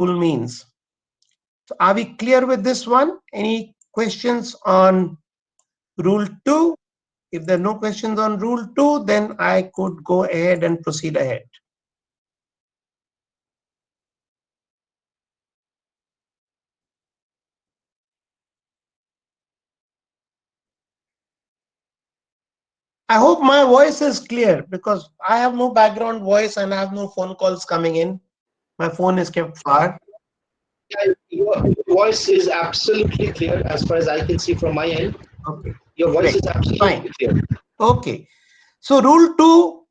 rule means. So are we clear with this one? Any questions on rule 2? If there are no questions on rule 2, then I could go ahead and proceed ahead. I hope my voice is clear because I have no background voice and I have no phone calls coming in. My phone is kept far. Yeah, your voice is absolutely clear as far as I can see from my end. Okay, Your voice great, is absolutely fine. clear. Okay, so rule 2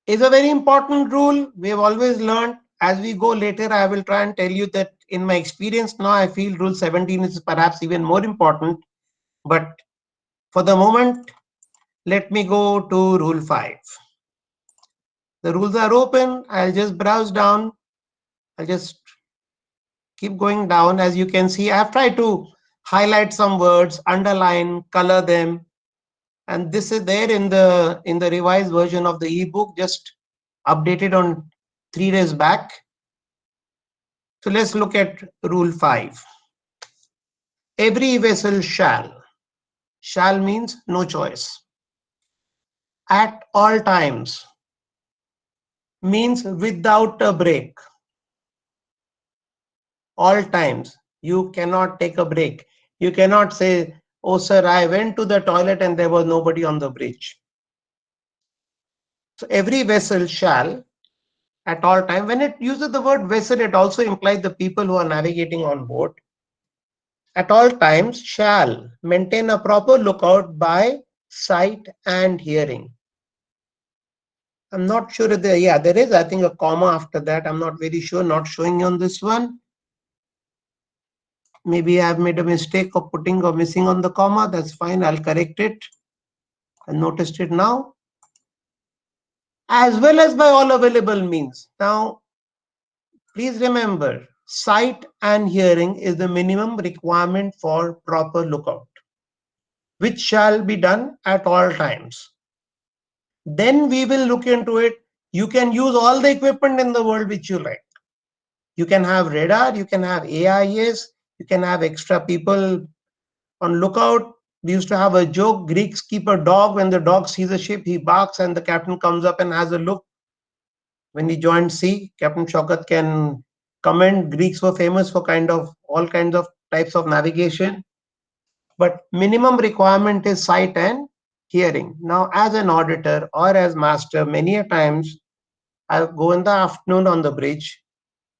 is a very important rule. We have always learned. As we go later, I will try and tell you that in my experience now, I feel rule 17 is perhaps even more important. But for the moment, let me go to rule 5. The rules are open. I'll just browse down. I'll just keep going down. As you can see, I've tried to highlight some words, underline, color them. And this is there in the revised version of the ebook, just updated on 3 days back. So let's look at rule 5. Every vessel shall. Shall means no choice. At all times means without a break. All times. You cannot take a break. You cannot say, oh sir, I went to the toilet and there was nobody on the bridge. So every vessel shall at all time. When it uses the word vessel, it also implies the people who are navigating on board. At all times shall maintain a proper lookout by sight and hearing. I'm not sure if there is, I think, a comma after that. I'm not very sure, not showing on this one. Maybe I've made a mistake of putting or missing on the comma. That's fine. I'll correct it. I noticed it now. As well as by all available means. Now, please remember, sight and hearing is the minimum requirement for proper lookout, which shall be done at all times. Then we will look into it. You can use all the equipment in the world which you like. You can have radar, you can have AIS, you can have extra people on lookout. We used to have a joke, Greeks keep a dog. When the dog sees a ship, he barks and the captain comes up and has a look. When we joined sea, Captain Shaukat can comment. Greeks were famous for all kinds of types of navigation. But minimum requirement is sight and hearing. Now, as an auditor or as master, many a times I go in the afternoon on the bridge.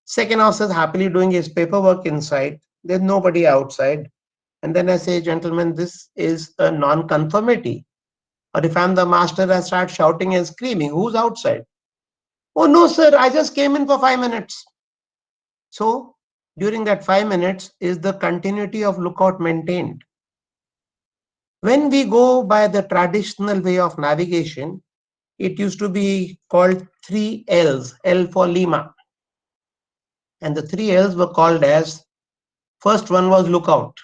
Second officer is happily doing his paperwork inside. There's nobody outside. And then I say, gentlemen, this is a non-conformity. Or if I'm the master, I start shouting and screaming, who's outside? Oh, no, sir, I just came in for 5 minutes. So during that 5 minutes, is the continuity of lookout maintained? When we go by the traditional way of navigation, it used to be called 3 L's, L for Lima. And the 3 L's were called as, first one was lookout.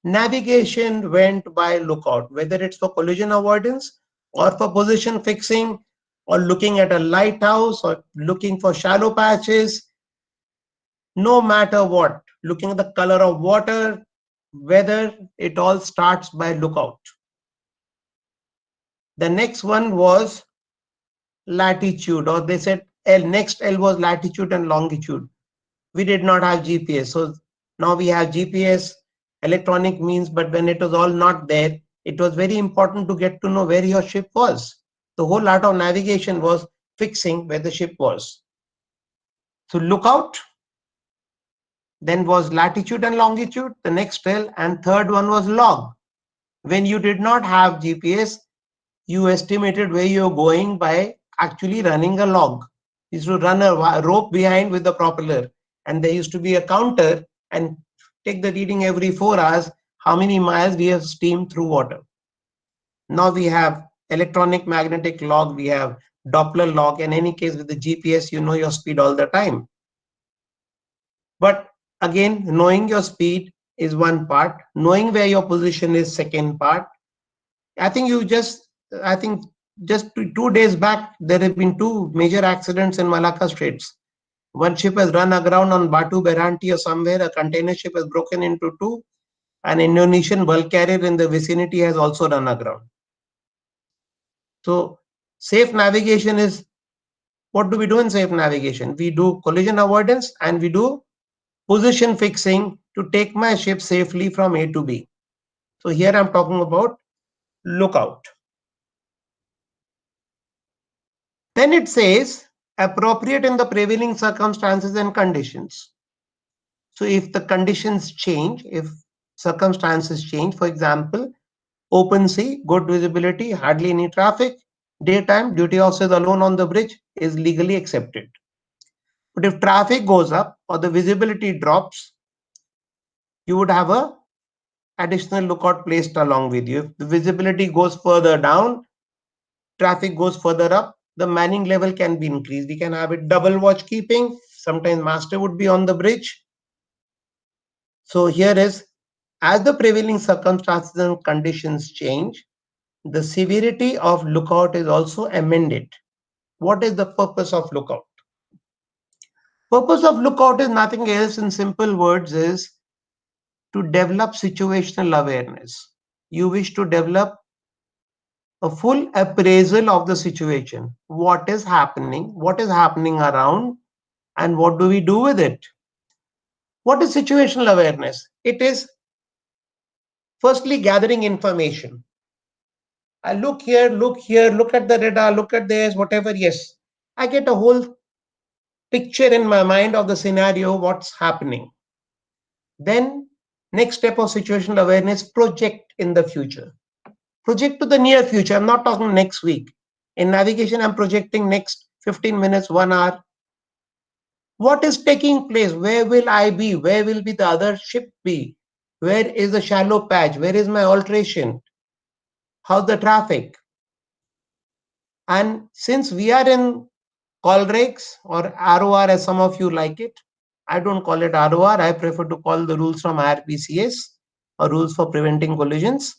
Navigation went by lookout, whether it's for collision avoidance or for position fixing or looking at a lighthouse or looking for shallow patches, no matter what, looking at the color of water, weather, it all starts by lookout. The next one was latitude, or they said next L was latitude and longitude. We did not have GPS. So now we have GPS, electronic means, but when it was all not there, it was very important to get to know where your ship was. The whole art of navigation was fixing where the ship was. So lookout, then was latitude and longitude, the next L, and third one was log. When you did not have GPS, you estimated where you're going by actually running a log. You used to run a rope behind with the propeller, and there used to be a counter and take the reading every 4 hours how many miles we have steamed through water. Now we have electronic magnetic log, we have Doppler log. In any case, with the GPS, you know your speed all the time. But again, knowing your speed is one part. Knowing where your position is second part. I think just 2 days back, there have been 2 major accidents in Malacca Straits. One ship has run aground on Batu Beranti or somewhere. A container ship has broken into two. An Indonesian bulk carrier in the vicinity has also run aground. So safe navigation is, what do we do in safe navigation? We do collision avoidance and we do position fixing to take my ship safely from A to B. So here I'm talking about lookout. Then it says appropriate in the prevailing circumstances and conditions. So if the conditions change, if circumstances change, for example, open sea, good visibility, hardly any traffic, daytime, duty officers alone on the bridge is legally accepted. But if traffic goes up or the visibility drops, you would have a additional lookout placed along with you. If the visibility goes further down, traffic goes further up, the manning level can be increased. We can have it double watch keeping. Sometimes master would be on the bridge. So here is, as the prevailing circumstances and conditions change, the severity of lookout is also amended. What is the purpose of lookout? Purpose of lookout is nothing else, in simple words, is to develop situational awareness. You wish to develop a full appraisal of the situation. What is happening around, and what do we do with it? What is situational awareness? It is firstly gathering information. I look here, look at the radar, look at this, whatever. Yes, I get a whole picture in my mind of the scenario, what's happening. Then next step of situational awareness, project in the future. Project to the near future. I'm not talking next week. In navigation, I'm projecting next 15 minutes, 1 hour. What is taking place? Where will I be? Where will be the other ship be? Where is the shallow patch? Where is my alteration? How's the traffic? And since we are in Colrex or ROR, as some of you like it, I don't call it ROR. I prefer to call the rules from IRPCS, or rules for preventing collisions.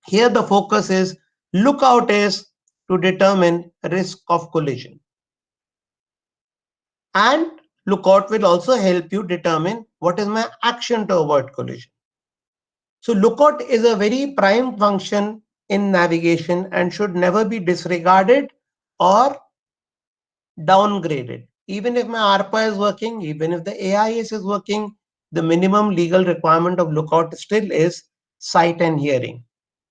Here the focus is, lookout is to determine risk of collision. And lookout will also help you determine what is my action to avoid collision. So lookout is a very prime function in navigation and should never be disregarded or downgraded. Even if my ARPA is working, even if the AIS is working, the minimum legal requirement of lookout still is sight and hearing.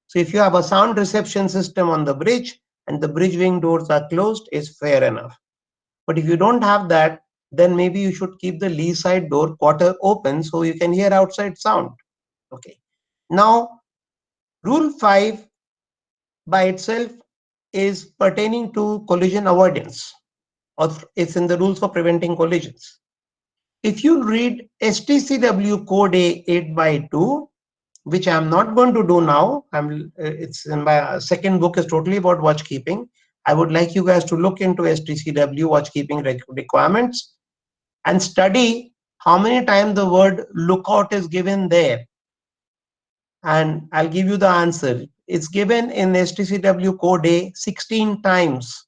So if you have a sound reception system on the bridge and the bridge wing doors are closed, is fair enough. But if you don't have that, then maybe you should keep the lee side door quarter open so you can hear outside sound. Okay. Now, rule 5 by itself is pertaining to collision avoidance, or it's in the rules for preventing collisions. If you read STCW code A 8/2, which I'm not going to do now, it's in my second book, is totally about watchkeeping. I would like you guys to look into STCW watchkeeping requirements and study how many times the word lookout is given there. And I'll give you the answer. It's given in STCW code A 16 times.